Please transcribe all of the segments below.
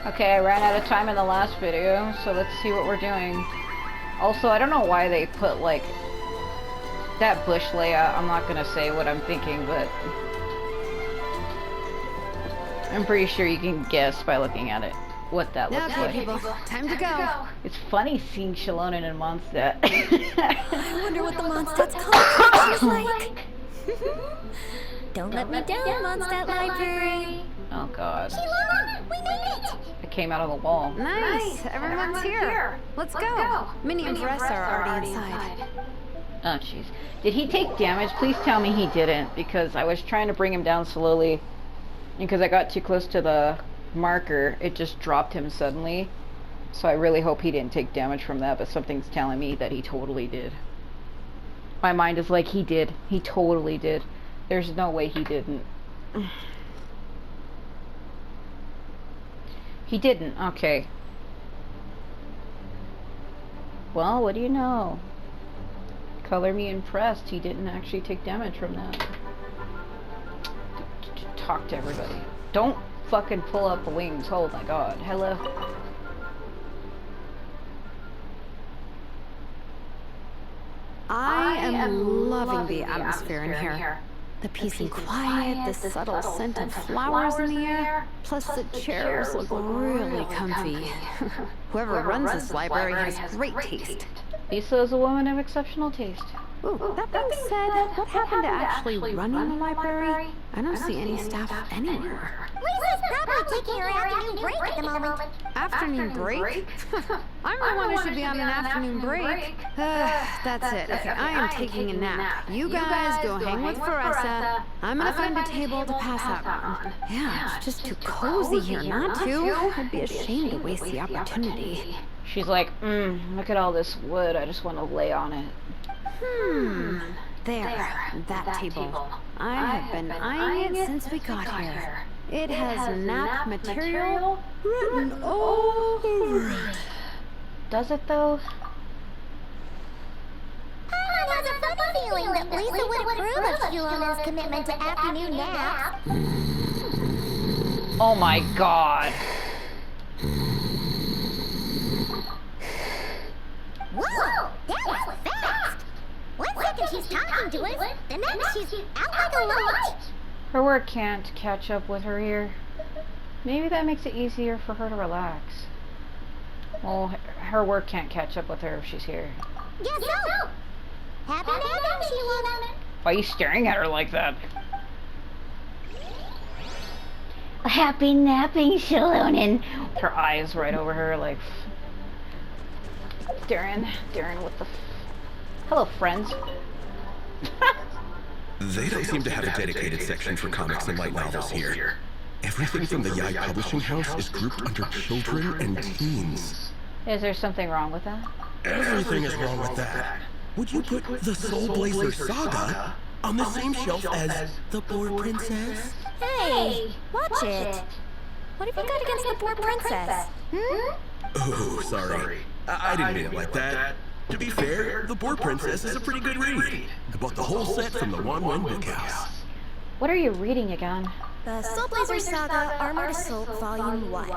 Okay, I ran out of time in the last video, so let's see what we're doing. Also, I don't know why they put, like, that bush layout. I'm not gonna say what I'm thinking, but I'm pretty sure you can guess by looking at it what that looks like. People, time to go. It's funny seeing Shallonen and Mondstadt. I wonder what the Mondstadt's collection is like. Don't let me down, Mondstadt Library. Oh god. Shallonen, we made it! It came out of the wall. Nice, everyone's here. Let's go. Minnie and Dress are already inside. Oh jeez. Did he take damage? Please tell me he didn't, because I was trying to bring him down slowly. And because I got too close to the marker, it just dropped him suddenly. So I really hope he didn't take damage from that, but something's telling me that he totally did. My mind is like, he did. He totally did. There's no way he didn't. He didn't. Okay. Well, what do you know? Color me impressed. He didn't actually take damage from that. Talk to everybody. Don't fucking pull up the wings. Oh my god. Hello. I am loving the atmosphere in here. The peace and quiet, the subtle scent of flowers in the air, plus the chairs look really comfy. Whoever runs this library has great taste. Lisa is a woman of exceptional taste. Ooh, that being said, what happened to actually running the library? I don't see any staff anywhere. Lisa's probably taking her afternoon break at the moment. Afternoon break? I'm the one who should be on an afternoon break. That's it. Okay, I am taking a nap. You guys go hang with Faressa. I'm gonna find a table to pass out on. Yeah, it's just too cozy here not to. I'd be ashamed to waste the opportunity. She's like, look at all this wood. I just want to lay on it. There, that table. I have been eyeing it since we got here. It has nap material written all over it. Does it though? Paimon has a funny feeling that Lisa would approve of Shallonen's commitment to afternoon naps. Oh my god. Whoa, that was fast! One second she's talking to us, the next she's out like a light. Her work can't catch up with her here. Maybe that makes it easier for her to relax. Well, her work can't catch up with her if she's here. Guess so. Happy napping, Shallonen. Why are you staring at her like that? Happy napping, Shallonen. Her eyes right over her like... Durin, what the... Hello, friends. They don't seem to have a dedicated section for comics and light novels here. Everything from the Yai Publishing House is grouped under children and teens. Is there something wrong with that? Everything is wrong with that. Would you put the Soul Blazer Saga on the same shelf as The Boar Princess? Hey, watch it. What have you got against the Boar Princess? Oh, sorry. I didn't mean it like that. To be fair, The Boar Princess is a pretty good read. I bought the whole set from the Wan Bookhouse. What are you reading again? The Soul Blazer Saga Armored Assault Volume 1.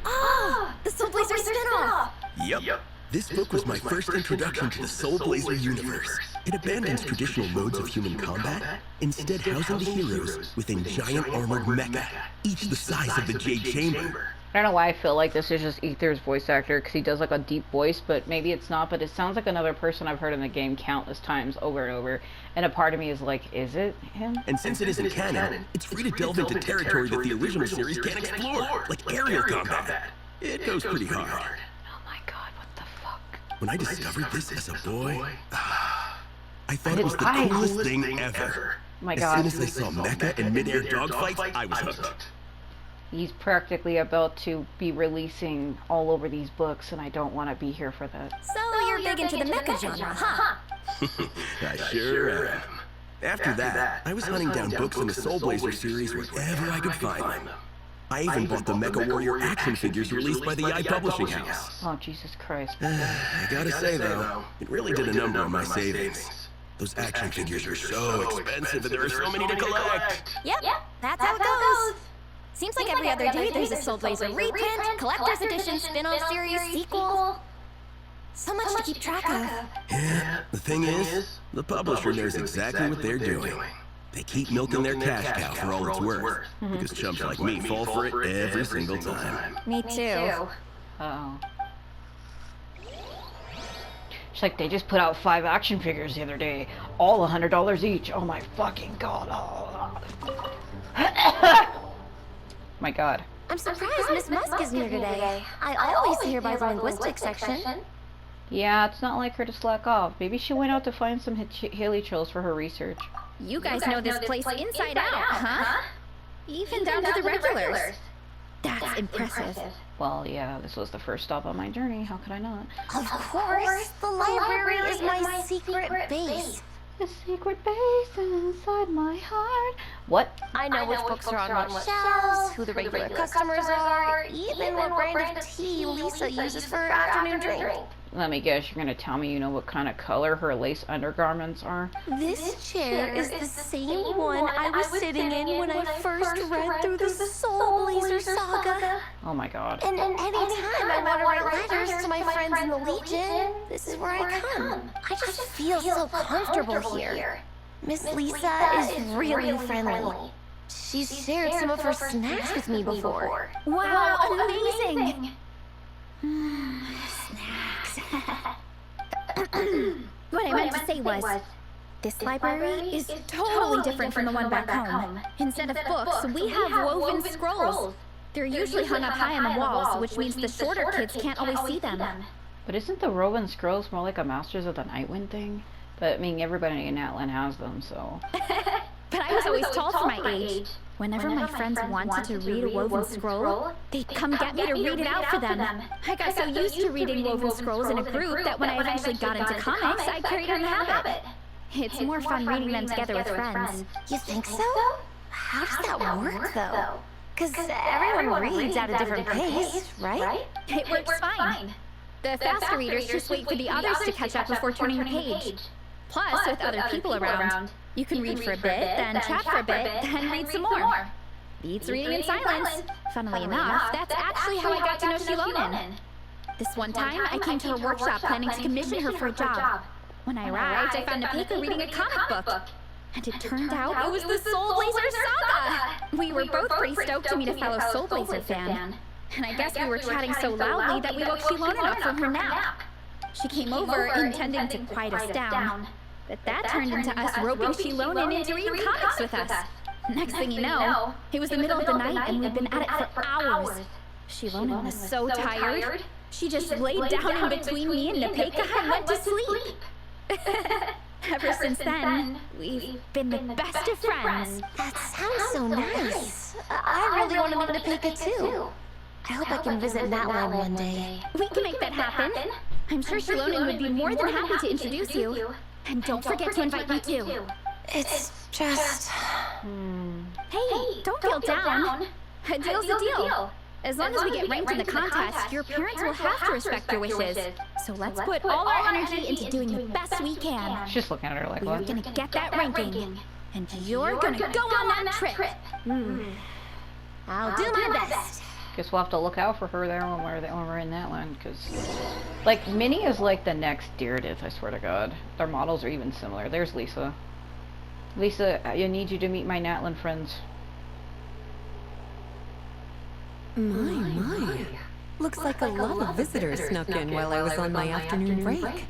Ah! The Soul Blazer spinoff! Yep. This book was my first introduction to the Soul Blazer universe. It abandons traditional modes of human combat, instead housing the heroes within giant armored mecha, each the size of the Jade Chamber. I don't know why I feel like this is just Ether's voice actor, because he does like a deep voice, but maybe it's not, but it sounds like another person I've heard in the game countless times over and over, and a part of me is like, is it him? And since it isn't canon, it's free to delve into territory that the original series can't explore, like aerial combat. It goes pretty hard. Oh my god, what the fuck? When I discovered this as a boy, I thought it was the coolest thing ever. Oh my god. As soon as I saw mecha and mid-air dogfights, I was hooked. He's practically about to be releasing all over these books, and I don't want to be here for that. So you're big into the mecha genre, huh? I sure am. After that, I was hunting down books in the Soul Blazer series wherever I could find them. I even bought the Mecha Warrior action figures released by the Yai Publishing House. Oh, Jesus Christ. I gotta say, though, it really did a number on my savings. Those action figures are so expensive, and there are so many to collect. Yep, that's how it goes. Seems like every other day there's a Soul Blazer reprint, collector's edition, spin-off series, sequel. So much to keep track of. Yeah, the thing is, the publisher knows exactly what they're doing. They keep milking their cash cow for all it's worth. Because chumps like me fall for it every single time. Me too. Uh-oh. It's like they just put out 5 action figures the other day. All $100 each. Oh my fucking god. Oh. My god. I'm surprised Miss Musk isn't here today. I always see her by the linguistics section. Yeah, it's not like her to slack off. Maybe she went out to find some Haley Trills for her research. You guys know this place inside out, huh? Even down to the regulars. That's impressive. Well, yeah, this was the first stop on my journey. How could I not? Of course, the library is my secret base. The secret base inside my heart. What? I know which books are on what shelves, who the regular customers are, even what brand of tea Lisa uses for her afternoon drink. Let me guess, you're gonna tell me you know what kind of color her lace undergarments are? This chair is the same one I was sitting in when I first read through the Soul Blazer saga. Oh my god. And anytime I want to write letters to my friends in the Legion, this is where I come. I just feel so comfortable here. Miss Lisa is really friendly. She's shared some of her snacks with me before. Wow, amazing! What I meant to say was, this library is totally different from the one back home. Instead of books, we have woven scrolls. They're usually hung up high on the walls, which means the shorter kids can't always see them. But isn't the Woven Scrolls more like a Masters of the Nightwind thing? But I mean, everybody in Atlan has them, so... But I was always tall for my age. Whenever my friends wanted to read a woven scroll, they'd come get me to read it out for them. I got so used to reading woven scrolls in a group that when I eventually got into comics, I carried on the habit. It's more fun reading them together with friends. You think so? How does that work, though? Because everyone reads at a different pace, right? It works fine. The faster readers just wait for the others to catch up before turning the page. Plus, with other people around, you can read for a bit, then chat for a bit, then read some more. Beats reading in silence. Funnily enough, that's actually how I got to know Shilonen. This one time, I came to her workshop planning to commission her for a job. When I arrived, I found Nepeka reading a comic book. And it turned out it was the Soul Blazer saga! We were both pretty stoked to meet a fellow Soul Blazer fan. And I guess we were chatting so loudly that we woke Shilonen up from her nap. She came over intending to quiet us down. But that turned into us roping Shilonen into reading comics with us. Next thing you know, it was the middle of the night and we'd been at it for hours. Shilonen was so tired, she just laid down in between me and Nepeka and went to sleep. Ever since then, we've been the best of friends. That sounds so nice. I really want to meet Nepeka too. I hope I can visit Natlan one day. We can make that happen. I'm sure Shilonen would be more than happy to introduce you. And don't forget to invite me too. It's just... Hey, don't feel down. A deal's a deal. As long as we get ranked in the contest, your parents will have to respect your wishes. So let's put all our energy into doing the best we can. She's looking at her like, We're what? gonna get that ranking. And you're gonna go on that trip. I'll do my best. Guess we'll have to look out for her there when we're in that one, because like Minnie is like the next Deirdith, I swear to God. Their models are even similar. There's Lisa. Lisa, I need you to meet my Natlan friends. My. Looks like a lot of visitors snuck in while I was on my afternoon break.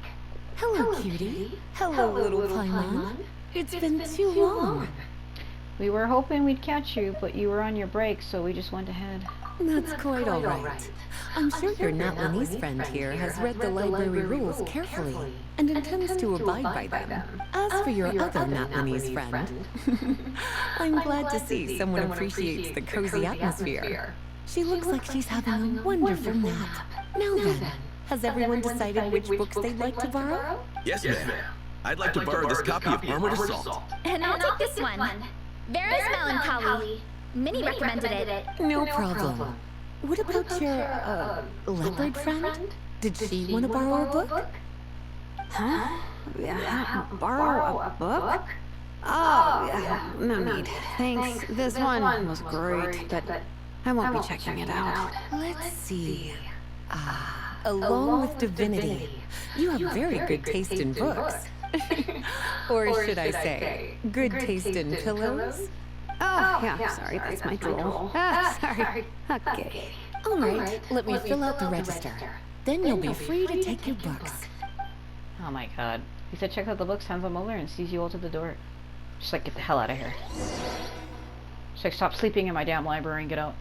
Hello, cutie. Hello, little Paimon. It's been too long. We were hoping we'd catch you, but you were on your break, so we just went ahead. That's quite all right. I'm sure your Natlanese friend here has read the library rules carefully and intends to abide by them. As for your other Natlanese friend, I'm glad to see someone appreciates the cozy atmosphere. She looks like she's having a wonderful nap. Now then, has everyone decided which books they'd like to borrow? Yes, ma'am. I'd like to borrow this copy of Armored Assault. And I'll take this one. Vera's Melancholy. Minnie recommended it. No problem. What about your, leopard friend? Did she want to borrow a book? Huh? Borrow a book? Oh, yeah, no need. Thanks. This one was great, but I won't be checking it out. Let's see. Along with divinity, you have very good taste in books. Or should I say, good taste in pillows? Oh, yeah, sorry, that's my drool. Sorry. Okay. All right, let me fill out the register. Then you'll be free to take your books. Oh my god. He said check out the books, hands on Mulder, and sees you all to the door. She's like, get the hell out of here. She's like, stop sleeping in my damn library and get out.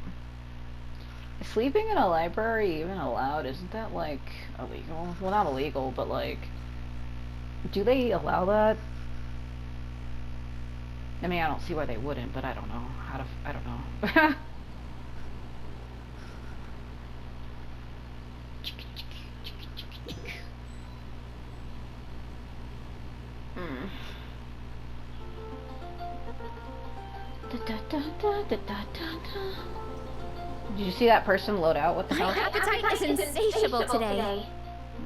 Is sleeping in a library even allowed? Isn't that, like, illegal? Well, not illegal, but, like... Do they allow that? I mean, I don't see why they wouldn't, but I don't know. I don't know. Did you see that person load out? What the hell? My appetite is insatiable today.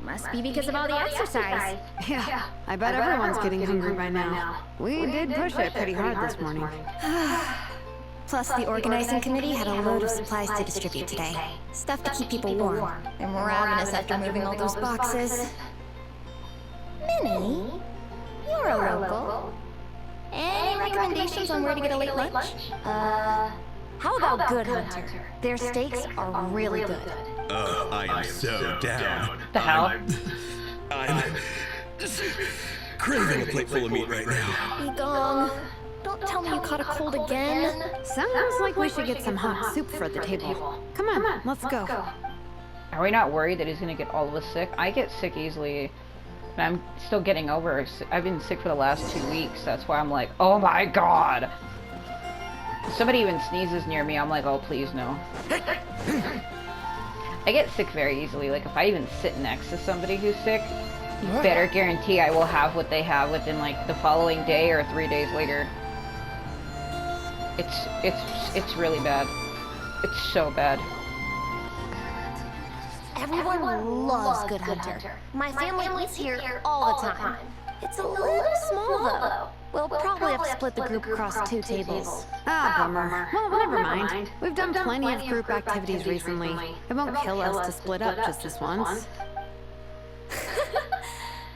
Must be because of all the exercise. Yeah, I bet everyone's getting hungry by now. We did push it pretty hard this morning. Plus, the organizing committee had a load of supplies to distribute today. Stuff to keep people warm. They're ravenous after moving all those boxes. Minnie, you're a local. Any recommendations on where to get a late lunch? How about Good Hunter? Their steaks are really good. Oh, I am so down. The hell? I'm craving a plate full of meat right now. Be gone. Don't tell me you caught a cold again. Sounds like we should get some hot soup for the table. Come on, let's go. Are we not worried that he's gonna get all of us sick? I get sick easily. And I'm still getting over it. I've been sick for the last 2 weeks. That's why I'm like, oh my god. If somebody even sneezes near me, I'm like, oh please no. I get sick very easily. Like if I even sit next to somebody who's sick, you better guarantee I will have what they have within like the following day or 3 days later. It's really bad. It's so bad. Everyone loves Good Hunter. My family eats here all the time. It's a little small, though. We'll probably have to split the group across 2 tables. Ah, bummer. Well, never mind. We've done plenty of group activities recently. It won't kill us to split up just this once.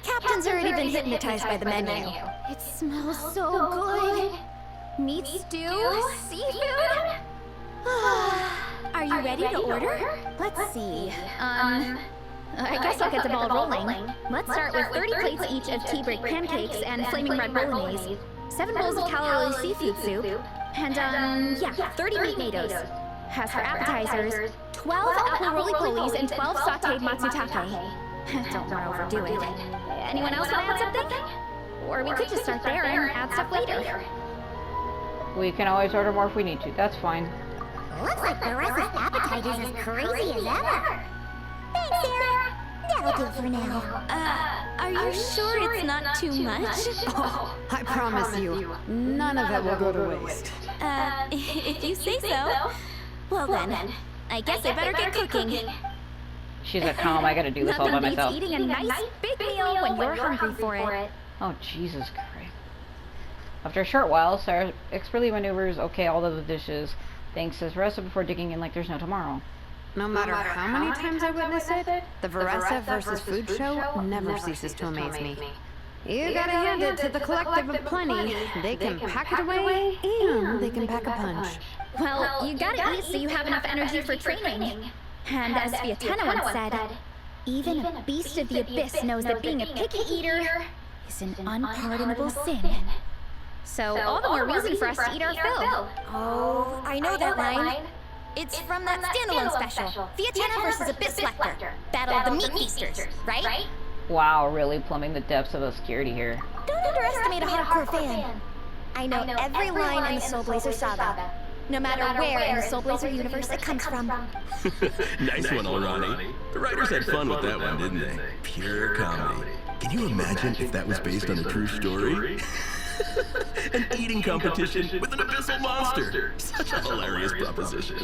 Captain's already been hypnotized by the menu. It smells so good. Meat stew? Seafood? Are you ready to order? Let's see. I guess I'll get the ball rolling. Let's start with 30 plates each of tea break pancakes and flaming red bolognese, 7 bowls of calorie seafood soup, and, 30 meat natos. As for appetizers, 12 apple roly-polies and 12 sauteed matsutake. Don't want to overdo it. Anyone else want to add something? Or we could just start there and add stuff later. We can always order more if we need to. That's fine. Looks like the rest of appetite is as crazy as ever. Thanks, Sarah. That'll do for now. Are you sure it's not too much? Oh, I promise you, none of it will go to waste. If you say so. Well then, I guess I better get cooking. She's like, how am I gonna do this all by myself? Eating a nice big meal when you're hungry for it. Oh, Jesus Christ. After a short while, Sarah expertly maneuvers all of the dishes, thanks to Veressa before digging in like there's no tomorrow. No matter how many times I witness it, the Veressa versus Food show never ceases to amaze me. You gotta hand it to the collective of plenty. They can pack it away, and they can pack a punch. Well, you gotta eat so you have enough energy for training. And as Vietana once said, even a beast of the abyss knows that being a picky eater is an unpardonable sin. So all the more reason for us to eat our fill. Oh, I know that line. It's from that standalone special, Vietana versus Abyss Lecter, Battle of the Meat Feasters, right? Wow, really plumbing the depths of obscurity here. Don't underestimate a hardcore fan. I know every line in the Soul Blazer saga, no matter where in the Soul Blazer universe it comes from. Nice one, Alrani. The writers had fun with that one, didn't they? Pure comedy. Can you imagine if that was based on a true story? An eating competition with an abyssal monster. Such a hilarious proposition.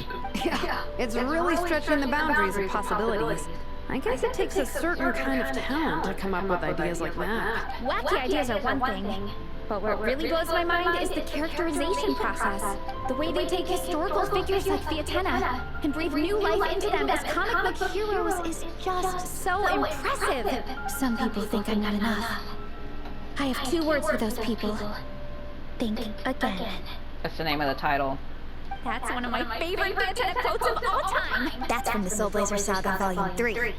Yeah, it's really stretching the boundaries of possibilities. I guess it takes a certain kind of talent to come up with ideas like that. Wacky ideas are one thing, but what really blows my mind is the characterization process. The way they take historical figures like Fiatenna and breathe new life into them as comic book heroes is just so impressive. Some people think I'm not enough. I have 2 words for those people. Think again. That's the name of the title. That's one of my favorite Fiatenna quotes of all time. That's from the Soul Blazer Saga Volume 3.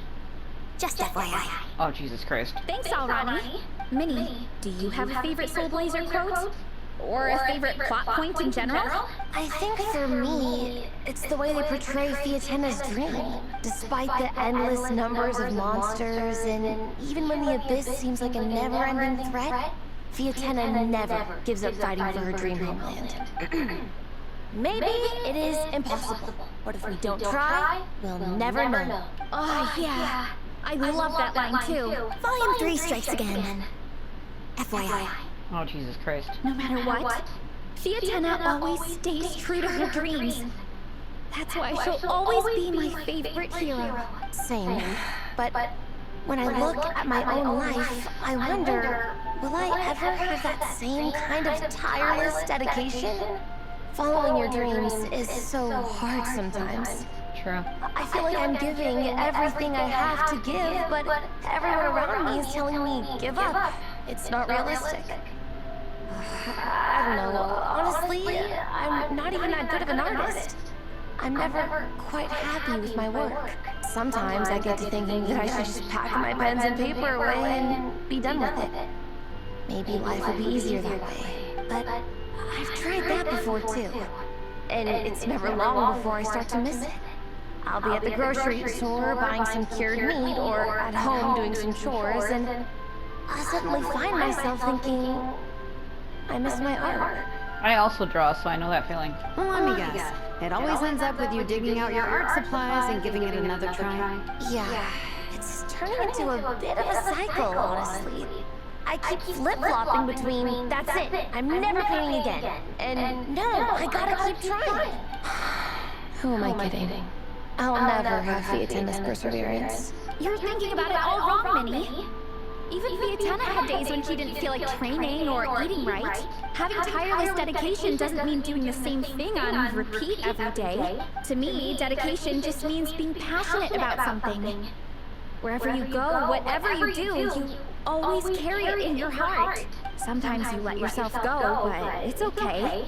Just FYI. Oh, Jesus Christ. Thanks, Alrani. Minnie, do you have a favorite Soul Blazer quote? Or a favorite plot point in general? I think for me, it's the way they portray Fiatenna's dream. Despite the endless numbers of monsters, and even when the Abyss seems like a never-ending threat, Fiatenna never gives up fighting for her dream homeland. Maybe it is impossible, but if we don't try, we'll never know. Oh, yeah. I love that line, too. Volume 3 strikes again. FYI. Oh, Jesus Christ. No matter what, Fiatenna always stays true to her dreams. That's why she'll always be my favorite hero. Same. But when I look at my own life, I wonder, will I ever have that same kind of tireless dedication? Following your dreams is so hard sometimes. True. I feel like I'm giving everything I have to give, but everyone around me is telling me, give up. It's not realistic. I don't know. Honestly, I'm not even that good of an artist. I'm never quite happy with my work. Sometimes I get to thinking that I should just pack my pens and paper away and be done with it. Maybe life would be easier that way. But I've tried that before too. And it's never long before I start to miss it. I'll be at the grocery store buying some cured meat or at home doing some chores, and I'll suddenly find myself thinking, I miss my art. I also draw, so I know that feeling. Well, let me guess. It always ends up with you digging out your art supplies and giving it another try. Yeah, it's turning into a bit of a cycle, honestly. I keep flip-flopping between, that's it, I'm never painting again, and no, I gotta keep trying. Who am I kidding? I'll never have Fiatenna's perseverance. You're thinking about it all wrong, Minnie. Even Fiatenna had days when she didn't feel like training or eating right. Having tireless dedication doesn't mean doing the same thing on repeat every day. To me, dedication just means being passionate about something. Wherever you go, whatever you do, you always carry it in your heart. Sometimes you let yourself go, but it's okay.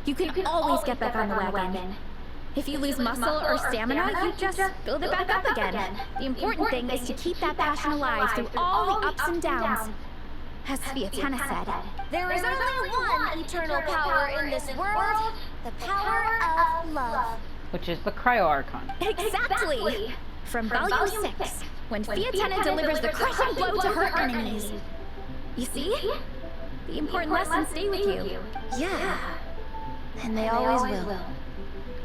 You can always get back on the wagon. If you lose muscle or stamina, you just build it back up again. The important thing is to keep that passion alive through all the ups and downs. As Fiatenna said, There is only one eternal power in this world, the power of love. Which is the Cryo Archon. exactly! From Volume 6, when Fiatenna delivers the crushing blow to her enemies. You see? The important lessons stay with you. Yeah, and they always will.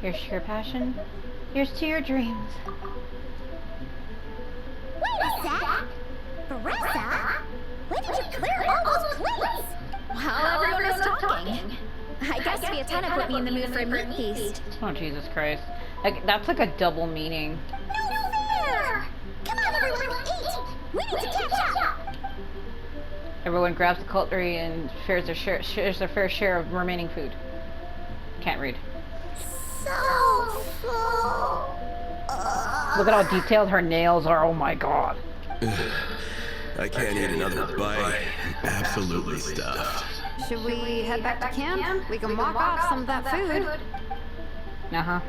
Here's to your passion. Here's to your dreams. Wait a sec! Baressa? When did you clear all those plates? While everyone was talking. I guess Fiatenna put me in the mood for a meat feast. Oh, Jesus Christ. Like, that's like a double meaning. No fair! Come on, everyone, eat! We need to catch up! Everyone grabs the cutlery and shares their fair share of remaining food. Can't read. So full. Look at how detailed her nails are. Oh my god. I can't eat another bite. I'm absolutely stuffed. Should we head back to camp? We can walk off some of that food. Uh-huh.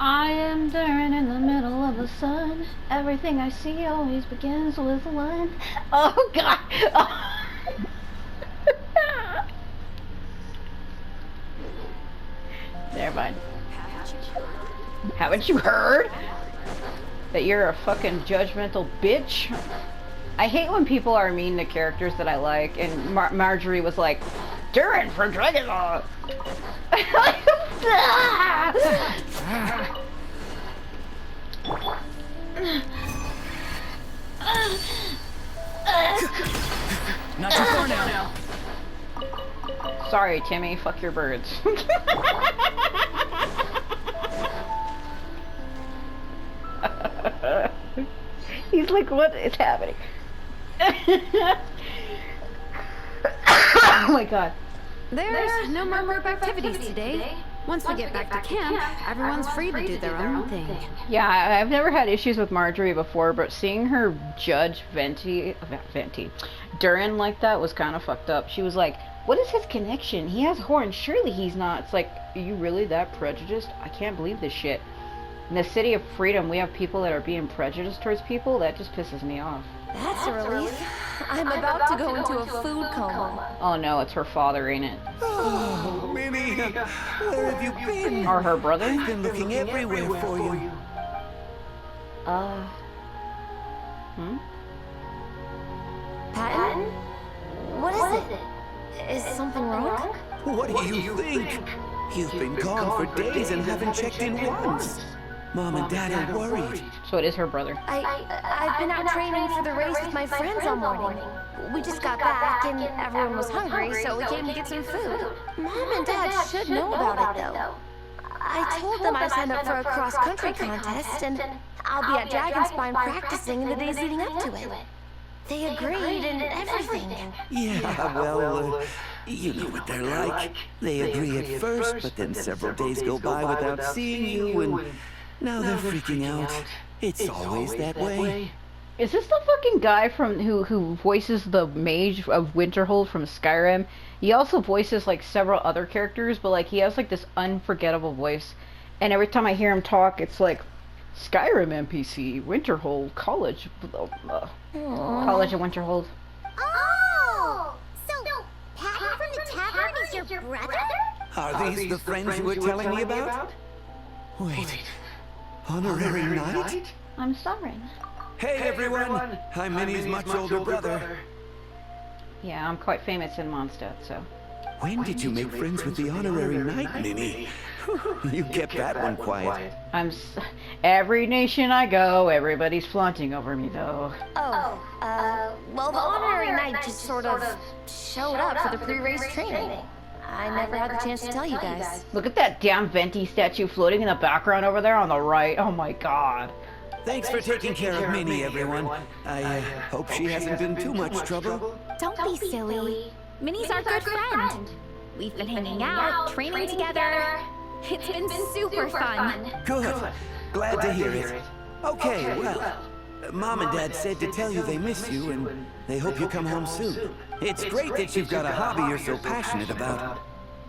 I am Durin in the middle of the sun. Everything I see always begins with one. Oh god. Oh. Never mind. Haven't you heard that you're a fucking judgmental bitch? I hate when people are mean to characters that I like, and Marjorie was like, Durin from Dragonspine. Not too far now. Sorry, Timmy. Fuck your birds. like, what is happening? Oh my god. There's no more group activities today. Once we get back to camp, everyone's free to do their own thing. Yeah, I've never had issues with Marjorie before, but seeing her judge Durin like that was kind of fucked up. She was like, what is his connection? He has horns. Surely he's not. It's like, are you really that prejudiced? I can't believe this shit. In the city of freedom, we have people that are being prejudiced towards people. That just pisses me off. That's a relief. I'm about to go into a food coma. Oh no, it's her father, ain't it? Oh, Minnie, where have you been? Or her brother? I've been looking everywhere for you. Patton? What is it? Is something wrong? What do you think? You've been gone for days and haven't checked in once. Mom and Dad are worried. So it is her brother. I've been out training for the race with my friends all morning. We just got back and everyone was hungry, so we came to get some food. Mom and Dad should know about it, though. I told them I signed up for a cross-country contest, and I'll be at Dragonspine practicing in the days leading up to it. They agreed and everything. Yeah, well, you know what they're like. They agree at first, but then several days go by without seeing you, and now they're freaking out. It's always that way. Is this the fucking guy from who voices the mage of Winterhold from Skyrim? He also voices like several other characters, but like he has like this unforgettable voice. And every time I hear him talk, it's like Skyrim NPC, Winterhold, College of Winterhold. Oh! So, Patton from the tavern is your brother? Are these the friends you were telling me about? Wait, honorary knight? I'm sorry. Hey everyone, I'm Minnie's much older brother. Yeah, I'm quite famous in Mondstadt, so. When did you make friends with the honorary knight, Minnie? You kept that one quiet. Every nation I go, everybody's flaunting over me, though. Well, the honorary knight just sort of showed up for the pre-race training. I never had the chance to tell you guys. Look at that damn Venti statue floating in the background over there on the right. Oh my god. Thanks for taking care of Minnie, everyone. I hope she hasn't been too much trouble. Don't be silly. Minnie's our good friend. We've been hanging out, training together. It's been super fun. Good. Glad to hear it. Okay, well, Mom and Dad said to tell you they miss you and they hope you come home soon. It's great that you've got a hobby you're so passionate about.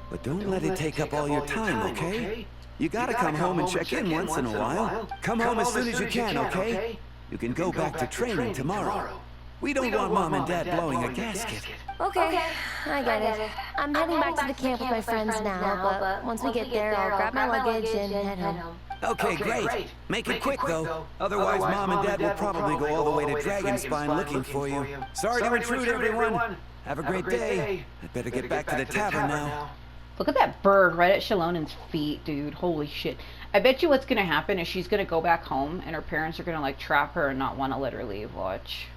But don't let it take up all your time, okay? You gotta come home and check in once in a while. Come home as soon as you can, okay? You can go back to training tomorrow. We don't want Mom and Dad blowing a gasket. Okay, I get it. I'm heading back to the camp with my friends now, but once we get there, I'll grab my luggage and head home. Okay, great. Make it quick, though. Otherwise, Mom and Dad will probably go all the way to Dragonspine looking for you. Sorry to intrude, everyone. Have a great day. I'd better get back to the tavern now. Look at that bird right at Shalonen's feet, dude. Holy shit. I bet you what's gonna happen is she's gonna go back home and her parents are gonna like trap her and not want to let her leave. Watch.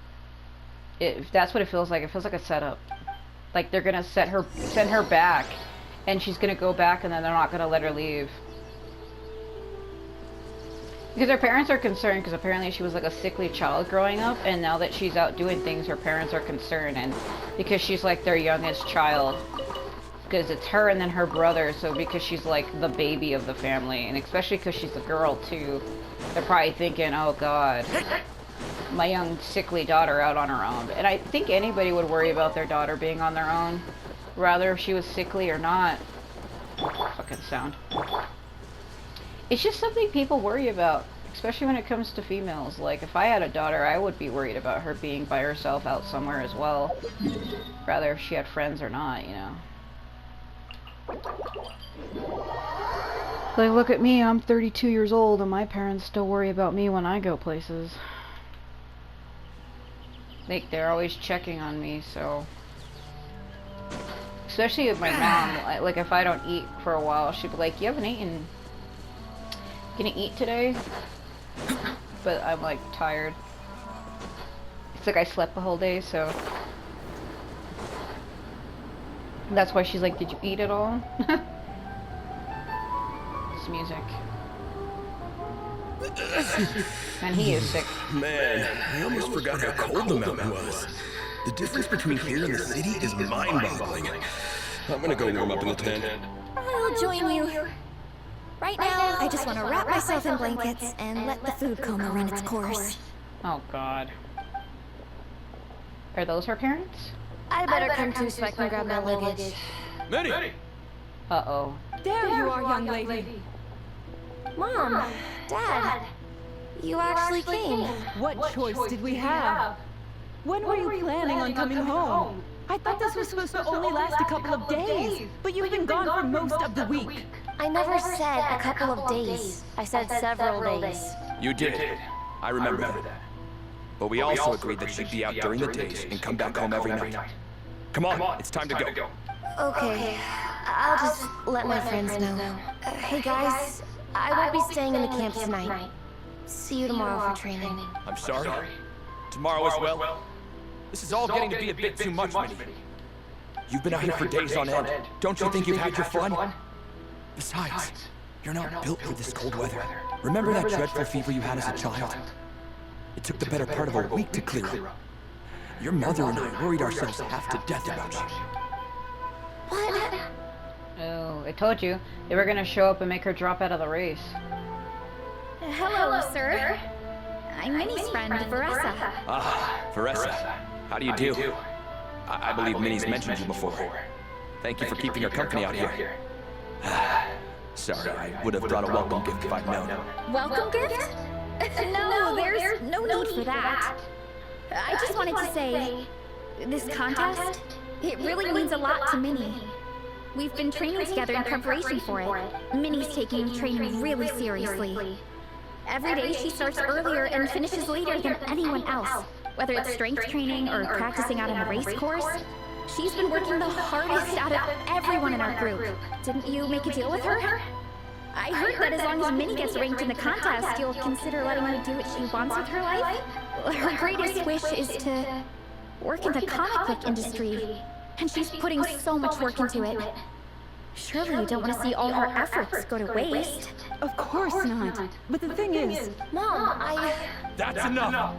If that's what it feels like a setup. Like they're gonna send her back and she's gonna go back and then they're not gonna let her leave. Because her parents are concerned because apparently she was like a sickly child growing up, and now that she's out doing things, her parents are concerned, and because she's like their youngest child. Because it's her and then her brother, so because she's like the baby of the family, and especially because she's a girl too, they're probably thinking, oh god, my young sickly daughter out on her own. And I think anybody would worry about their daughter being on their own, rather if she was sickly or not. Fucking sound. It's just something people worry about, especially when it comes to females. Like, if I had a daughter, I would be worried about her being by herself out somewhere as well, rather if she had friends or not, you know. Like, look at me, I'm 32 years old and my parents still worry about me when I go places. Like, they're always checking on me, so... Especially with my mom, like if I don't eat for a while, she'd be like, you haven't eaten. Gonna eat today? But I'm like tired. It's like I slept the whole day, so... That's why she's like, did you eat at all? This music. And he is sick. Man, I almost forgot how cold the mountain was. The difference between here and the city is mind-boggling. I'm gonna go warm up in the tent. I'll join you. Right now, I just want to wrap myself in blankets and let the food coma run its course. Oh god. Are those her parents? I better come too so I can grab my luggage. Minnie! Uh-oh. There you are, young lady. Mom, Dad, you actually came. What choice did we have? When were you planning on coming home? I thought this was supposed to only last a couple of days, but you've been gone for most of the week. I never said a couple of days. I said several days. You did. I remember that. But we also agreed that she'd be out during the days and come back home every night. Come on, it's time to go. Okay, I'll just let my friends know. Hey guys, I won't be staying in the camp tonight. See you tomorrow for training. I'm sorry. Tomorrow as well. This is all getting to be a bit too much, Minnie. You've been out here for days on end. Don't you think you've had your fun? Besides, you're not built for this cold weather. Remember that dreadful fever you had as a child? It took the better part of a week to clear up. Your mother and I worried ourselves half to death about you. What? Oh, I told you. They were gonna show up and make her drop out of the race. Hello, sir. I'm Minnie's friend, Veressa. Ah, Veressa. How do you do? I believe Minnie's mentioned you before. Thank you for keeping her company out here. Sorry, I would have brought a welcome gift if I'd known. Welcome gift? No, there's no need for that. I just wanted to say, this contest, it really means a lot to Minnie. We've been training together in preparation for it. Minnie's taking training really seriously. Every day she starts earlier and finishes later than anyone else. Whether it's strength training or practicing out on a race course, she's been working the hardest out of everyone in our group. Didn't you make a deal with her? I heard that as long as Minnie gets ranked in the contest, you'll consider letting her do what she wants with her life. Her greatest wish is to work in the comic book industry, and she's putting so much work into it. Surely you don't want to see all her efforts go to waste. Of course not. But the thing is, Mom, That's enough!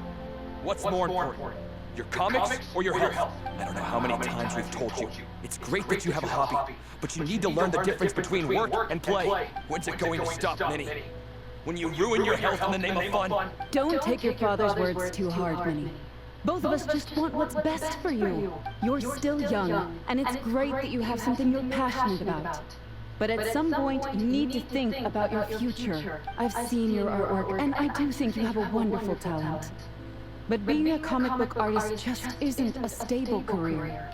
What's more important? Your comics or your health? I don't know how many times we've told you. It's great that you have a hobby, but you need to learn the difference between work and play. When's it going to stop, Minnie? When you ruin your health in the name of fun? don't take your father's words too hard, Minnie. Both of us just want what's best for you. You're still young, and it's great that you have something you're passionate about. But at some point, you need to think about your future. I've seen your artwork, and I do think you have a wonderful talent. But being a comic book artist just isn't a stable career.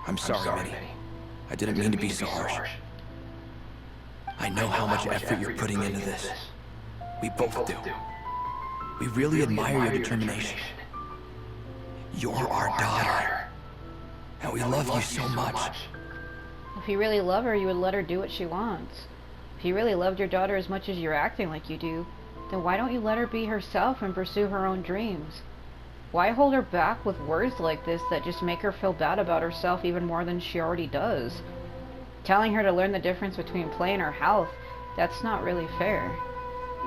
I'm sorry, Minnie. I didn't mean to be so harsh. I know how much effort you're putting into this. We both do. We really admire your determination. You're our daughter. And we love you so much. If you really love her, you would let her do what she wants. If you really loved your daughter as much as you're acting like you do, then why don't you let her be herself and pursue her own dreams? Why hold her back with words like this that just make her feel bad about herself even more than she already does? Telling her to learn the difference between play and her health, that's not really fair.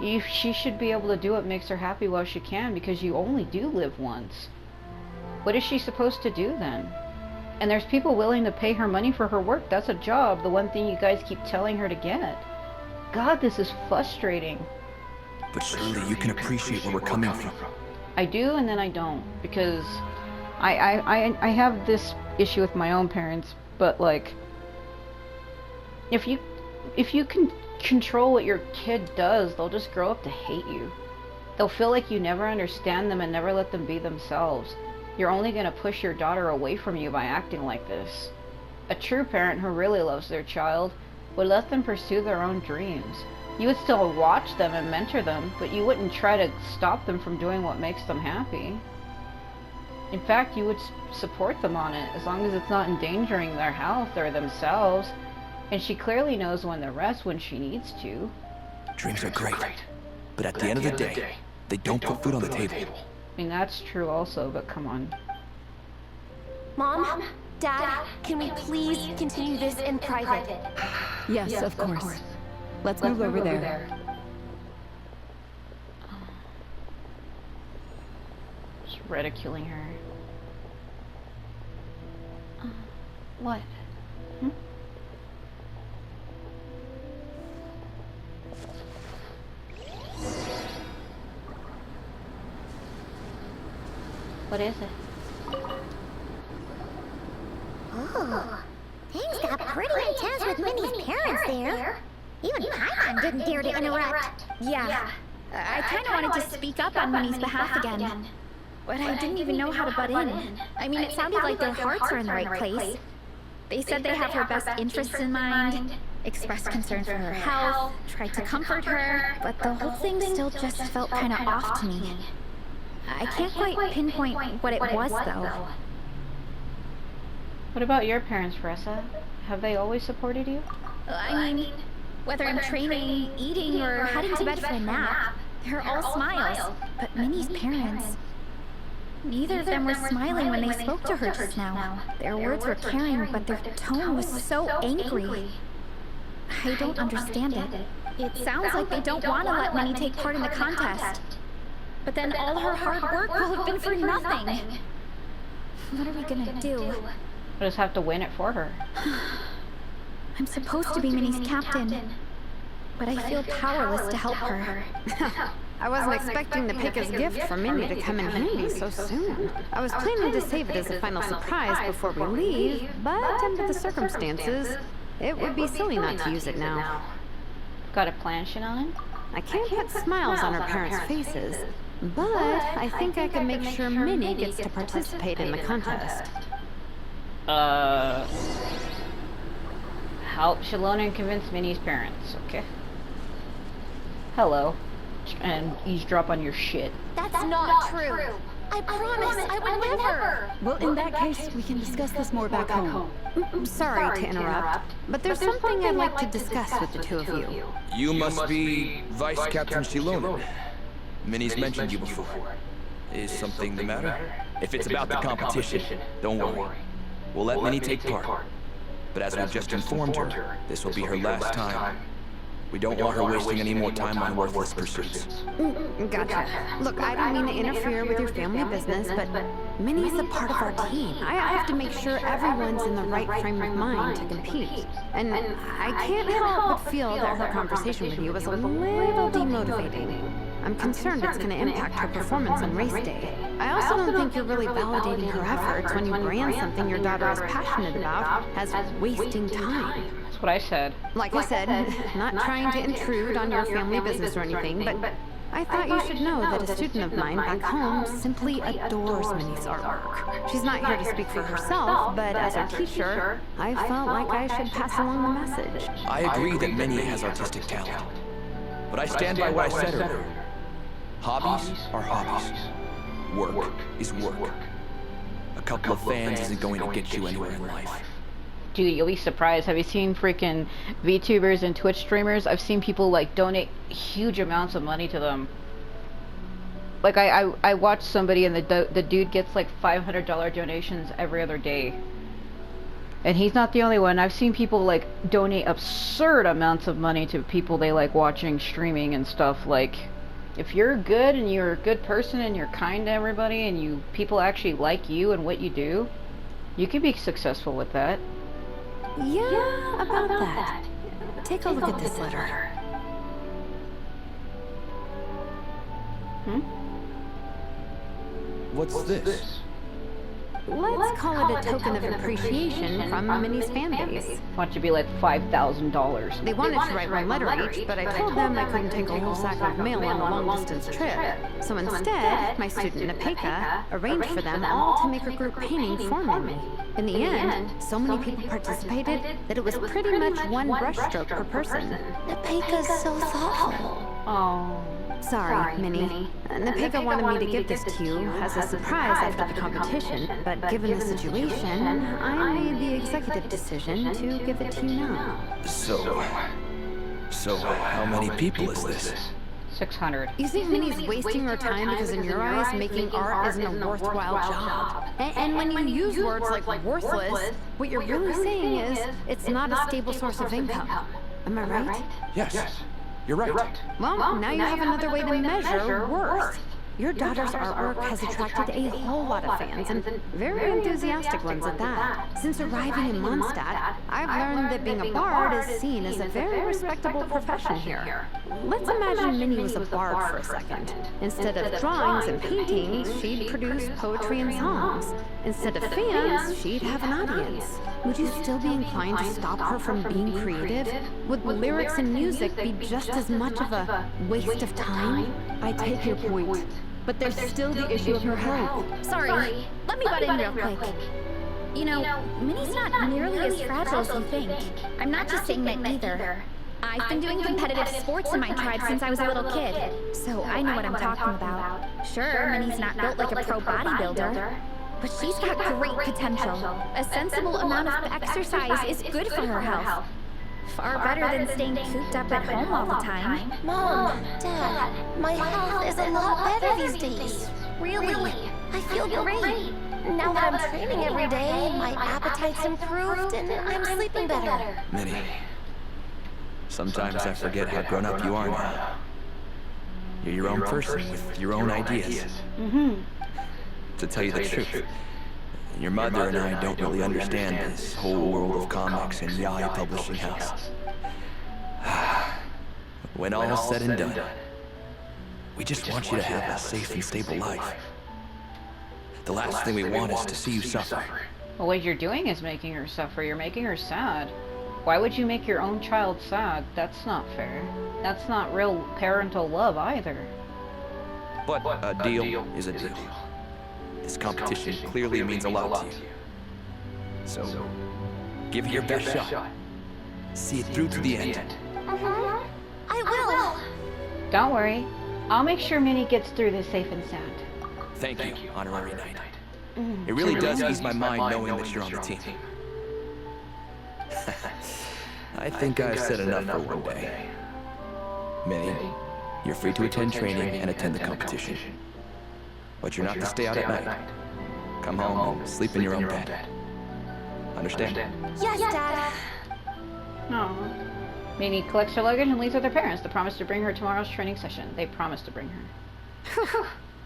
She should be able to do what makes her happy while she can, because you only do live once. What is she supposed to do then? And there's people willing to pay her money for her work. That's a job, the one thing you guys keep telling her to get. God, this is frustrating. But surely you can appreciate where we're coming from. I do, and then I don't, because I have this issue with my own parents, but like, if you can control what your kid does, they'll just grow up to hate you. They'll feel like you never understand them and never let them be themselves. You're only going to push your daughter away from you by acting like this. A true parent who really loves their child would let them pursue their own dreams. You would still watch them and mentor them, but you wouldn't try to stop them from doing what makes them happy. In fact, you would support them on it, as long as it's not endangering their health or themselves. And she clearly knows when to rest when she needs to. Dreams are great, but at the end of the day, they don't put food on the table. I mean, that's true also, but come on. Mom, Dad, can we please continue this in private? Yes, of course. Let's move over there. ridiculing her. What? Hmm? What is it? Oh, things got pretty intense with Minnie's parents there. Even Paimon didn't dare to interrupt. Yeah. I kind of wanted to speak up on Minnie's behalf again. But I didn't even know how to butt in. I mean, it sounded like their hearts are in the right place. They said they have her best interests in mind, expressed concern for her health, tried to comfort her, but the whole thing still just felt kind of off to me. I can't quite pinpoint what it was, though. What about your parents, Ressa? Have they always supported you? I mean, whether I'm training, eating, or heading to bed for a nap, they're all smiles. But Minnie's parents... Neither of them were smiling when they spoke to her just now. Their words were caring, but their tone was so angry. I don't understand it. It sounds like they don't want to let Minnie take part in the contest. But then all her hard work will have been for nothing. What are we gonna do? We'll just have to win it for her. I'm supposed to be Minnie's captain, but I feel powerless to help her. I wasn't expecting the Peka's gift for Minnie to come in handy so soon. I was planning to save it as a final surprise before we leave, but under the circumstances, it would be silly not to use it now. Got a plan, Shannon? I can't put smiles on our parents' faces, but I think I can make sure Minnie gets to participate in the contest. Help Shalona convince Minnie's parents, okay? Hello. And eavesdrop on your shit. That's not true. I promise, I would never. Well, in that case, we can discuss this more back home. Sorry to interrupt, but there's something I'd like to discuss with the two of you. You must be Vice Captain Shilona. Minnie's mentioned you before. Is something the matter? If it's about the competition, don't worry. We'll let Minnie take part. But as we've just informed her, this will be her last time. We don't want her wasting any more time on worthless pursuits. Gotcha. Look, I don't mean to interfere with your family business, but Minnie's a part of our team. I have to make sure everyone's in the right frame of mind to compete. And I can't help but feel that her conversation with you was a little demotivating. I'm concerned it's going to impact her performance on race day. I also don't think you're really validating her efforts when you brand something your daughter is passionate about as wasting time. That's what I said. Like I said, not trying to intrude on your family business or anything, but I thought you should know that a student of mine back home simply adores Minnie's artwork. She's not here to speak for herself, but as her teacher, I felt like I should pass along the message. I agree that Minnie has artistic talent. But I stand by what I said earlier. Hobbies are hobbies. Work is work. A couple of fans isn't going to get you anywhere in life. Dude, you'll be surprised. Have you seen freaking VTubers and Twitch streamers? I've seen people like donate huge amounts of money to them. Like I watched somebody and the dude gets like $500 donations every other day. And he's not the only one. I've seen people like donate absurd amounts of money to people they like watching streaming and stuff. Like, if you're good and you're a good person and you're kind to everybody and people actually like you and what you do, you can be successful with that. Yeah, about that. Take a look at this letter. What's this? Let's call it a token of appreciation from Minnie's fan base. Want it to be like $5,000. They wanted to write one letter each, but I told them I couldn't take a whole sack of mail on a long-distance trip. So instead, my student Nepeka arranged for them all to make a group painting for Minnie. In the end, so many people participated that it was pretty much one brushstroke per person. Nepeka's so thoughtful. Oh. Sorry, Minnie. Nepeka wanted me to give this to you as a surprise after the competition, but given the situation, I made the executive decision to give it to you now. So how many people is this? 600. You think Minnie's wasting her time because in your eyes, making art isn't a worthwhile job? And when you use words like worthless, what you're really saying is it's not a stable source of income. Am I right? Yes, you're right. Well, now you have another way to measure worth. Your daughter's artwork has attracted a whole lot of fans, and very enthusiastic ones at that. Since arriving in Mondstadt, I've learned that being a bard is seen as a very respectable profession here. Let's imagine Minnie was a bard for a second. Instead of drawings and paintings, she'd produce poetry and songs. Instead of fans, she'd have an audience. Would you still be inclined to stop her from being creative? Would lyrics and music be just as much of a waste of time? I take your point, but there's still the issue of her health. Sorry, let me butt in real quick. You know, Minnie's not nearly as fragile as you think. I'm not just saying that either. I've been doing competitive sports in my tribe since I was a little kid, so I know what I'm talking about. Sure, Minnie's not built like a pro bodybuilder, but she's got great potential. A sensible amount of exercise is good for her health. Far better than staying cooped up at home all the time. Mom, Dad, my health is a lot better these days. Really, I feel great. Now that I'm training every day, my appetite's improved and I'm sleeping better. Minnie, sometimes I forget how grown up you are now. You're your own person with your own ideas. To tell you the truth, your mother and I don't really understand this whole world of comics and Yaya Publishing House. When all's said and done, we just want you to have a safe and stable life. The last thing we want is to see you suffer. Well, what you're doing is making her suffer. You're making her sad. Why would you make your own child sad? That's not fair. That's not real parental love either. But a deal is a deal. This competition clearly means a lot to you. So, give it your best shot. See it through to the end. I will. Don't worry. I'll make sure Minnie gets through this safe and sound. Thank you, Honorary Knight. It really does ease my mind knowing that you're on the team. I think I've said enough for one day. Minnie, you're free to attend training and attend the competition. But you're not to stay out at night. Come home and sleep in your own bed. Understand? Yes, Dad. No. Minnie collects her luggage and leaves with her parents. They promise to bring her tomorrow's training session. They promise to bring her.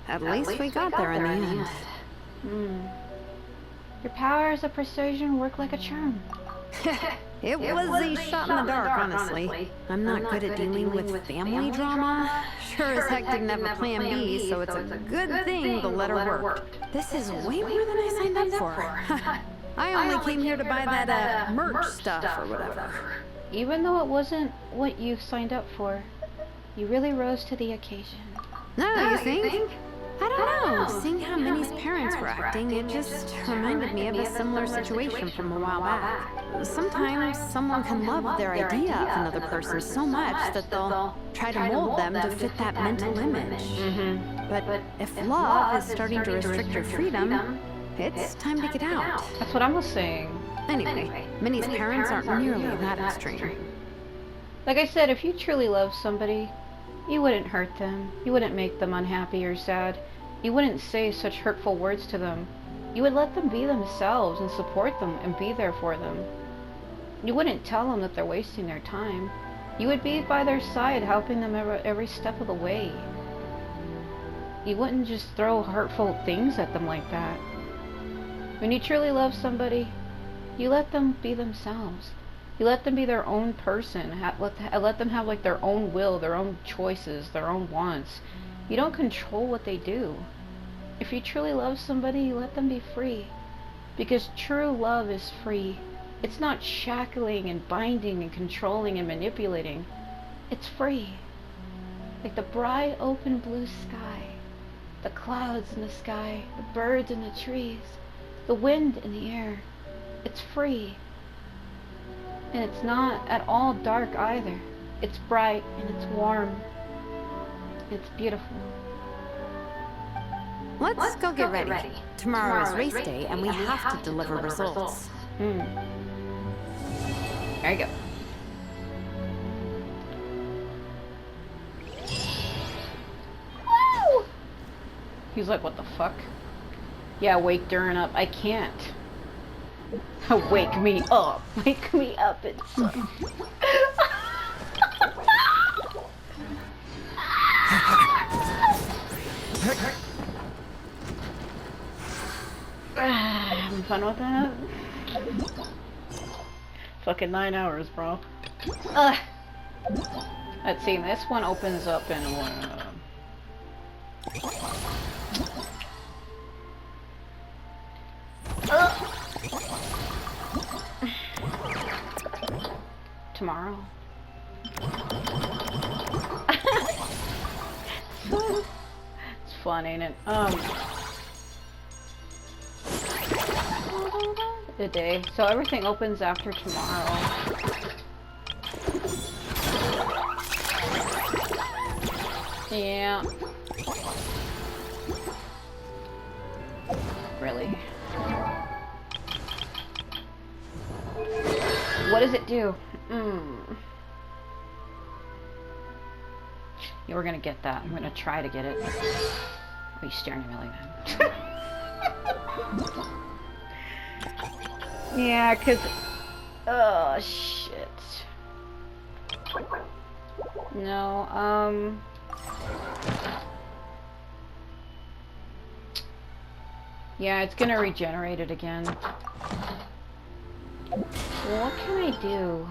At least we got there in the end. Your powers of persuasion work like a charm. It was a shot in the dark, honestly. I'm not good at dealing with family drama. Sure as heck didn't have a plan B, so it's a good thing the letter worked. This is way more than I signed up for. I only came here to buy that merch stuff or whatever. Even though it wasn't what you signed up for, you really rose to the occasion. No, you think? I don't know. Seeing how Minnie's parents were acting, it just reminded me of a similar situation from a while back. Sometimes someone can love their idea of another person so much that they'll try to mold them to fit that mental image. But if love is starting to restrict your freedom, it's time to get out. That's what I was saying. Anyway, Minnie's parents aren't nearly that extreme. Like I said, if you truly love somebody, you wouldn't hurt them. You wouldn't make them unhappy or sad. You wouldn't say such hurtful words to them. You would let them be themselves and support them and be there for them. You wouldn't tell them that they're wasting their time. You would be by their side, helping them every step of the way. You wouldn't just throw hurtful things at them like that. When you truly love somebody, you let them be themselves. You let them be their own person. Let them have like their own will, their own choices, their own wants. You don't control what they do. If you truly love somebody, you let them be free. Because true love is free. It's not shackling and binding and controlling and manipulating. It's free. Like the bright open blue sky, the clouds in the sky, the birds in the trees, the wind in the air. It's free. And it's not at all dark either. It's bright and it's warm. It's beautiful. Let's go get ready. Tomorrow is race day and we have to deliver results. There you go. Woo! He's like, what the fuck? Yeah, wake Durin up. I can't. Wake me up. Wake me up inside. Having fun with that? Fucking 9 hours, bro. Let's see, this one opens up in tomorrow. It's fun, ain't it? The day. So everything opens after tomorrow. Yeah. Really? What does it do? Yeah, we're gonna get that. I'm gonna try to get it. Why are you staring at me like that? Yeah, cause... Oh, shit. No, yeah, it's gonna regenerate it again. Well, what can I do?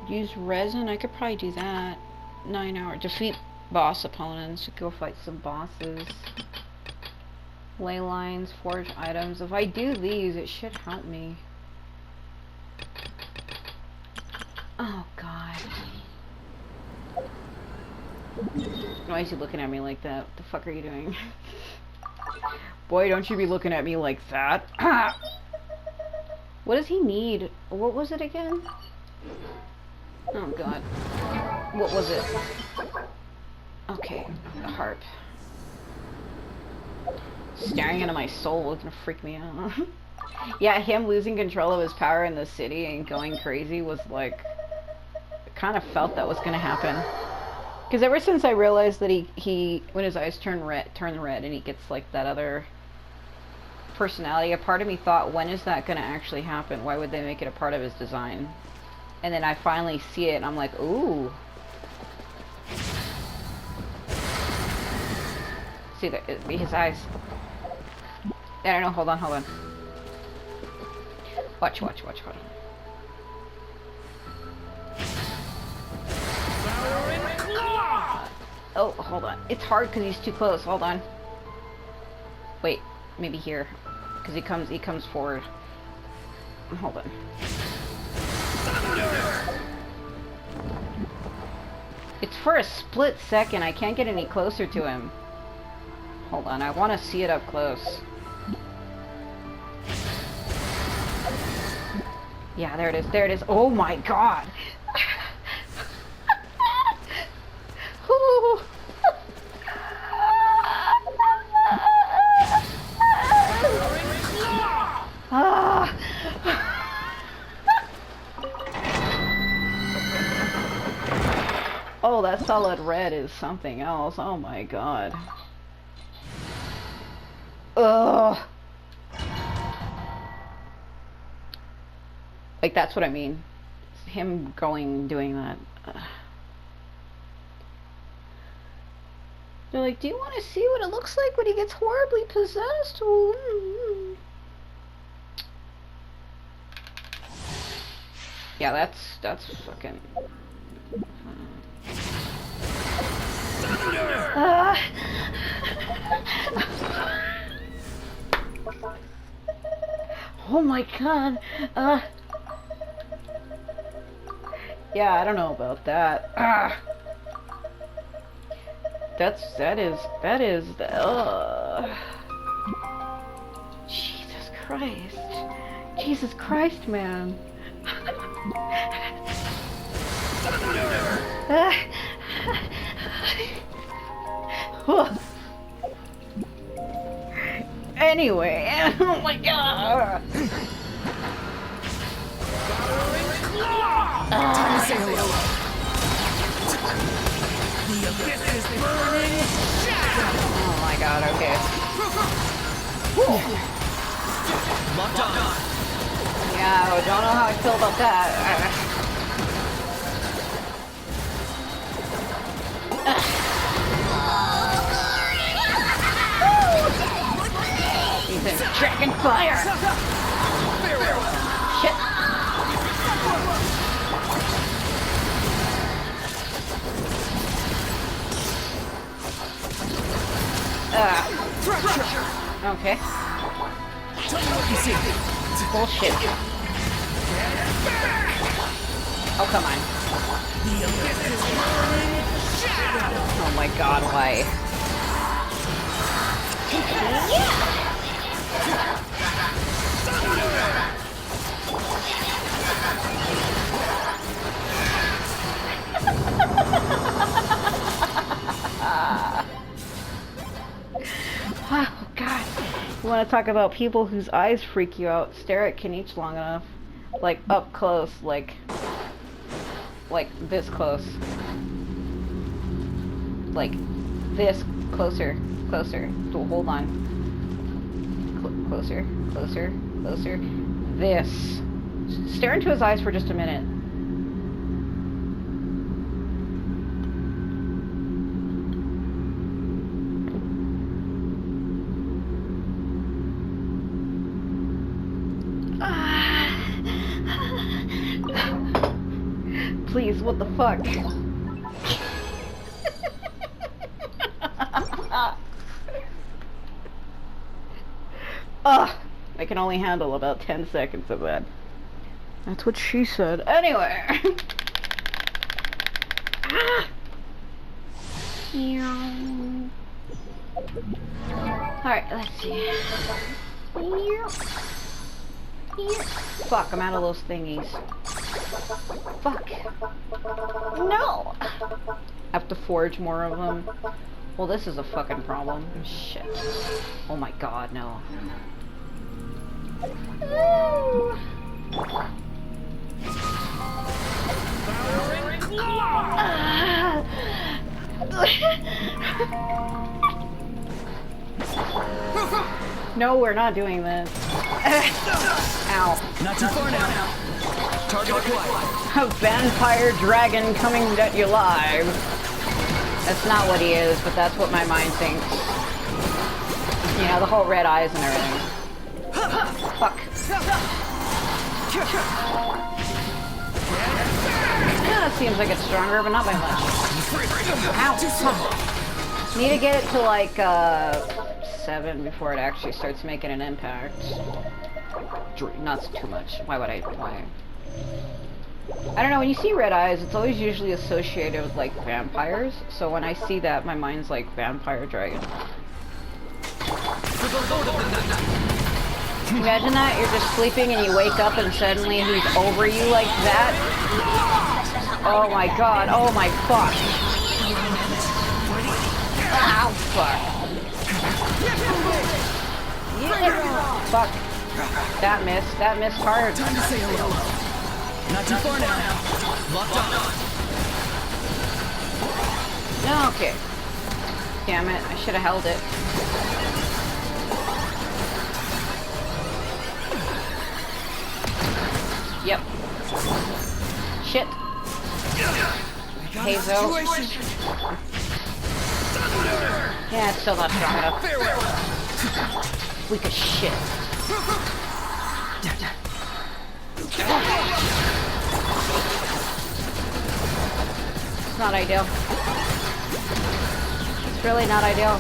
Use resin? I could probably do that. 9 hour. Defeat boss opponents. Go fight some bosses. Ley lines, forge items. If I do these, it should help me. Oh, God. Why is he looking at me like that? What the fuck are you doing? Boy, don't you be looking at me like that. What does he need? What was it again? Oh, God. What was it? Okay, a harp. Staring into my soul is gonna freak me out. Yeah, him losing control of his power in the city and going crazy was like... I kind of felt that was gonna happen. Because ever since I realized that he when his eyes turn red and he gets like that other personality, a part of me thought, when is that gonna actually happen? Why would they make it a part of his design? And then I finally see it and I'm like, ooh. See that his eyes. I don't know, hold on. Watch, hold on. Oh, hold on. It's hard because he's too close. Hold on. Wait, maybe here. Because he comes forward. Hold on. It's for a split second. I can't get any closer to him. Hold on, I want to see it up close. Yeah, there it is. Oh my God! Oh, that solid red is something else. Oh my God. Ugh. Like, that's what I mean. It's him doing that. They're like, do you want to see what it looks like when he gets horribly possessed? Yeah, that's fucking... Oh my God. Yeah, I don't know about that. That is the Jesus Christ, man. Anyway, oh my God. Time to say hello. The abyss is burning. Oh my God, okay. Locked on. Yeah, I don't know how I feel about that. Dragon fire! Shit! Okay. Bullshit. Oh, come on. Oh my god, why? Oh god. You want to talk about people whose eyes freak you out? Stare at Kenichi long enough. Like, up close, like this close. Like, this closer. So hold on. Closer. This. Stare into his eyes for just a minute. Please, what the fuck? Ugh, I can only handle about 10 seconds of that. That's what she said. Anyway. Alright, let's see. Fuck, I'm out of those thingies. Fuck. No! I have to forge more of them. Well, this is a fucking problem. Shit. Oh my god, no. No, we're not doing this. Ow. Not too far now. Target acquired. A vampire dragon coming at you live. That's not what he is, but that's what my mind thinks. You know, the whole red eyes and everything. Fuck. Yeah, it seems like it's stronger, but not by much. Ow. Need to get it to like 7 before it actually starts making an impact. Not too much. Why? I don't know, when you see red eyes, it's always usually associated with, like, vampires. So when I see that, my mind's like, vampire dragon. Imagine that, you're just sleeping and you wake up and suddenly he's over you like that. Oh my god, oh my fuck. Ow, fuck. Yeah. Fuck. That missed hard. Time to say hello. Not too far now. Locked on. Okay. Damn it, I should have held it. Yep. Shit. Hazo. Yeah, it's still not strong enough. Weak as shit. It's not ideal. It's really not ideal.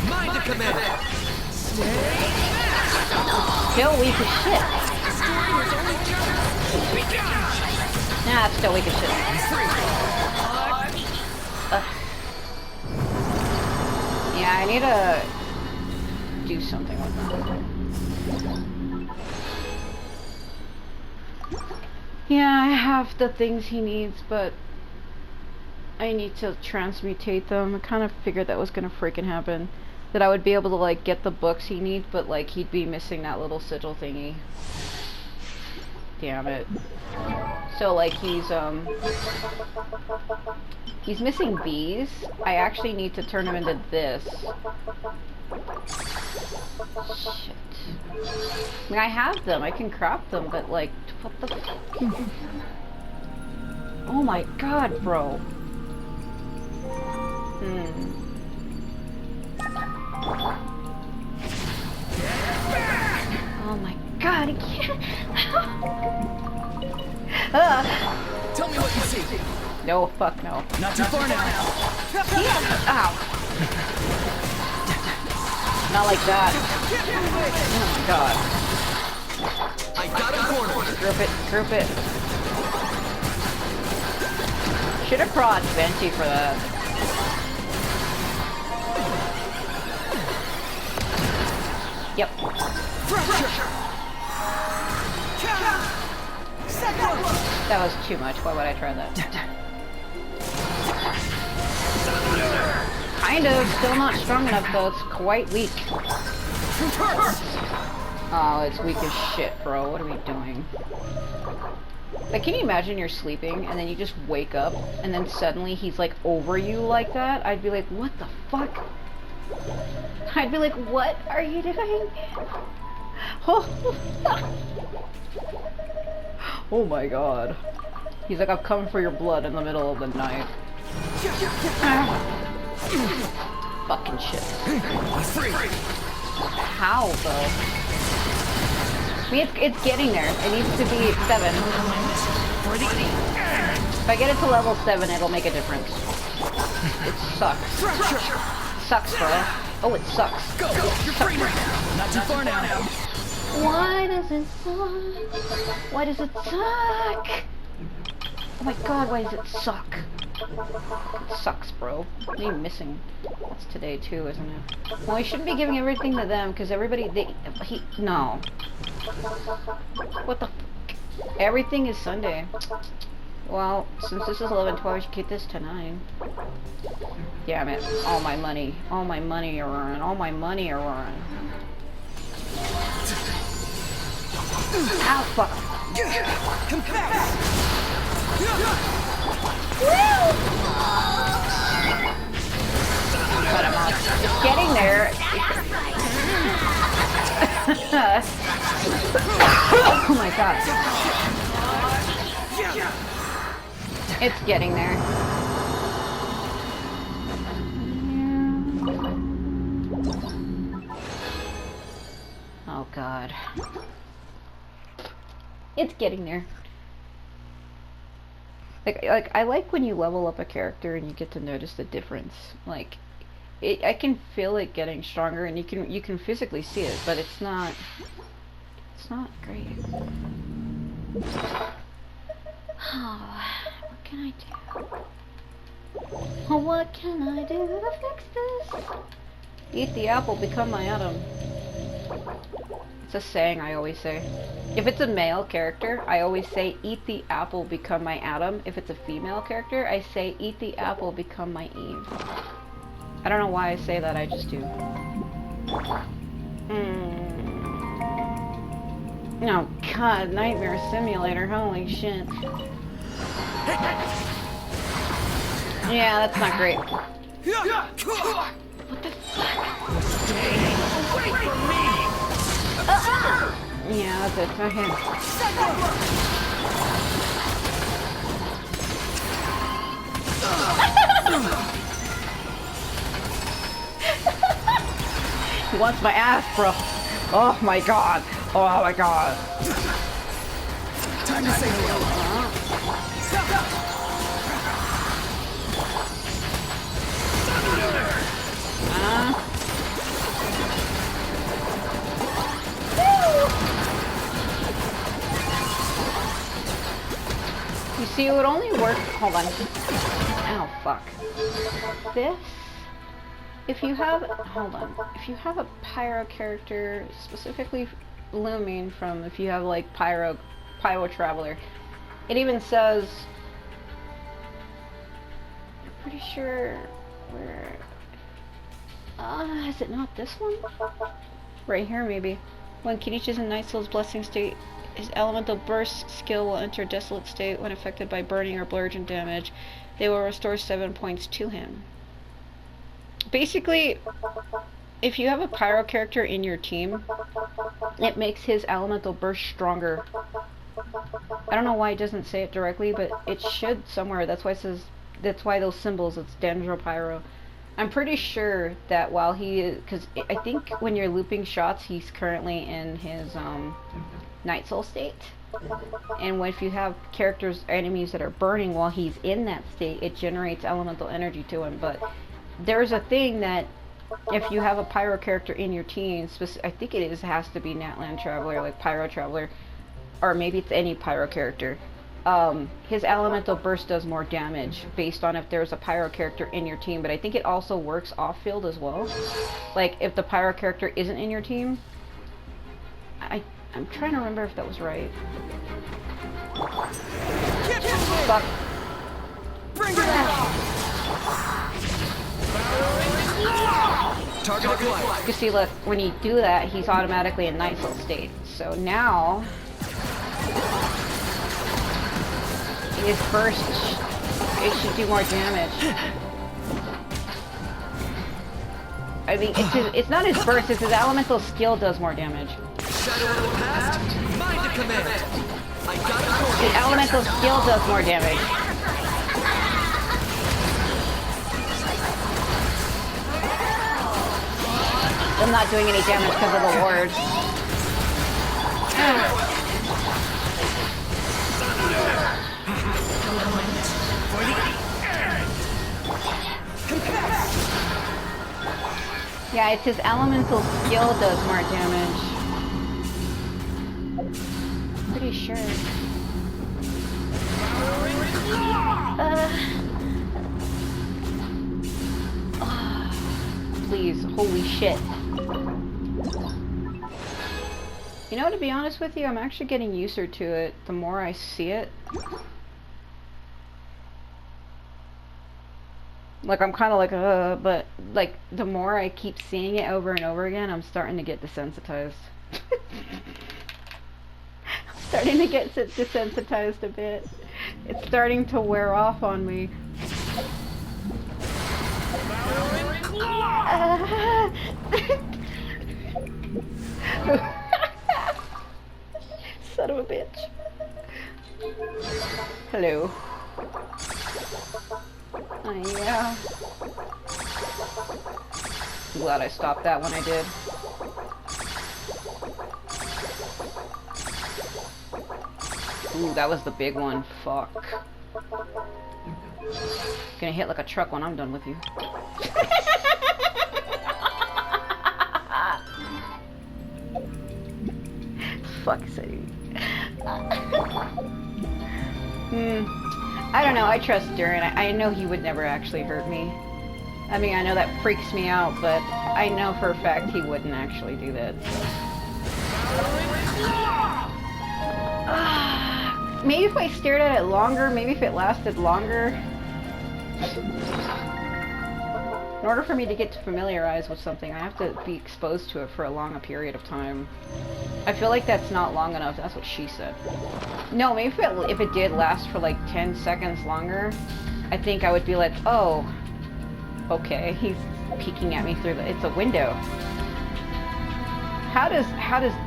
Mind the command. Still weak as shit. Nah, it's still weak as shit. Yeah, I need to do something with that. Yeah, I have the things he needs, but I need to transmutate them. I kind of figured that was gonna freaking happen. That I would be able to, like, get the books he needs, but, like, he'd be missing that little sigil thingy. Damn it. So, like, he's missing these. I actually need to turn him into this. Shit. I mean, I have them. I can craft them, but, like, what the fuck? Oh my god, bro. Oh my god, I can't. Tell me what you see. No, fuck no. Not too far now. Ow. Not like that. Oh my god. I got him cornered. Group it. Should have prod Venti for that. Yep. That was too much. Why would I try that? Kind of. Still not strong enough though. It's quite weak. Oh, it's weak as shit, bro. What are we doing? Like, can you imagine you're sleeping and then you just wake up and then suddenly he's like over you like that? I'd be like, what the fuck? I'd be like, what are you doing? Oh, oh my god. He's like, I've come for your blood in the middle of the night. Fucking shit. How though? I mean, it's getting there. It needs to be 7. If I get it to level 7, it'll make a difference. It sucks. Sucks, bro. Oh, it sucks. Go! You're free now! Not too far now. Why does it suck? Why does it suck? Oh my god, why does it suck? It sucks, bro. What are you missing? That's today too, isn't it? Well, we shouldn't be giving everything to them, because everybody, no. What the f? Everything is Sunday. Well, since this is 11:12, I should keep this to 9. Damn it. All my money are run. All my money are run. Ow, fuck. Cut him off. It's getting there. Oh my god. It's getting there. Oh god. It's getting there. Like I like when you level up a character and you get to notice the difference. Like I can feel it getting stronger and you can physically see it, but it's not great. Oh, what can I do? Oh, what can I do to fix this? Eat the apple, become my atom. It's a saying I always say. If it's a male character, I always say, eat the apple, become my Adam. If it's a female character, I say, eat the apple, become my Eve. I don't know why I say that, I just do. Oh god, Nightmare Simulator, holy shit. Yeah, that's not great. What the fuck? Away from me! Yeah, that's it. Okay. He wants my ass, bro. Oh my god. Oh my god. Time to say hello. You see, it would only work. Hold on. Ow, fuck. This. If you have, hold on. If you have a pyro character, specifically looming from, if you have like pyro traveler, it even says. I'm pretty sure where. Is it not this one? Right here, maybe. When Kid is in Night Soul's blessing state, his elemental burst skill will enter desolate state. When affected by burning or bludgeon damage, they will restore 7 points to him. Basically, if you have a pyro character in your team, it makes his elemental burst stronger. I don't know why it doesn't say it directly, but it should somewhere. That's why it says. That's why those symbols. It's Dendro Pyro. I'm pretty sure that while he is, because I think when you're looping shots, he's currently in his Night Soul state. And if you have characters, enemies that are burning while he's in that state, it generates elemental energy to him. But there's a thing that if you have a pyro character in your team, I think it has to be Natlan Traveler, like Pyro Traveler, or maybe it's any pyro character. His elemental burst does more damage based on if there's a pyro character in your team, but I think it also works off field as well. Like if the pyro character isn't in your team, I'm trying to remember if that was right. Fuck. Bring it on! Target acquired. You see, look, when you do that, he's automatically in Night Soul state. So now his burst, it should do more damage. I mean, it's not his burst, it's his elemental skill does more damage. Shadow of the past, mind to command. I got it. The elemental skill does more damage. I'm not doing any damage because of the ward. Yeah, it's his elemental skill does more damage. Pretty sure. Please, holy shit. You know, to be honest with you, I'm actually getting used to it the more I see it. Like, I'm kind of like, but, like, the more I keep seeing it over and over again, I'm starting to get desensitized. I'm starting to get desensitized a bit. It's starting to wear off on me. Son of a bitch. Hello. Yeah. I'm glad I stopped that when I did. Ooh, that was the big one. Fuck. Gonna hit like a truck when I'm done with you. Fuck sake. I don't know, I trust Durin. I know he would never actually hurt me. I mean, I know that freaks me out, but I know for a fact he wouldn't actually do that. Maybe if I stared at it longer, maybe if it lasted longer. In order for me to get familiarized with something, I have to be exposed to it for a long period of time. I feel like that's not long enough. That's what she said. No, maybe if it did last for like 10 seconds longer, I think I would be like, oh, okay, he's peeking at me through the, it's a window. How does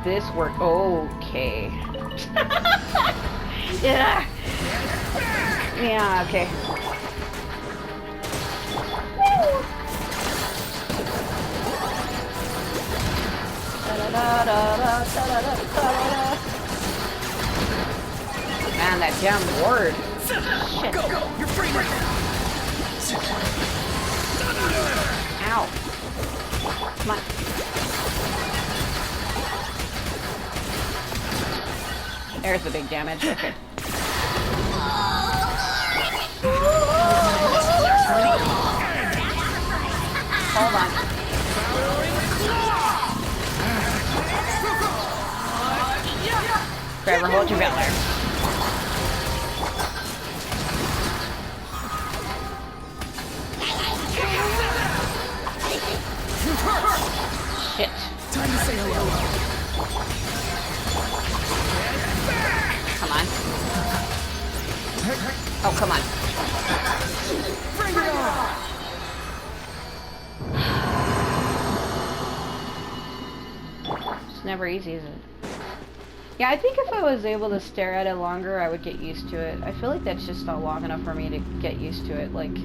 this work? Okay. Yeah. Yeah, okay. Woo. Man, that damn word. Shit. Go, go, you're free right now. Ow. Come on. There's the big damage. Okay. Hold on. Forever hold your valor. Shit. Time to say hello. Come on. Oh, come on. Bring it on. It's never easy, is it? Yeah, I think if I was able to stare at it longer, I would get used to it. I feel like that's just not long enough for me to get used to it. Like,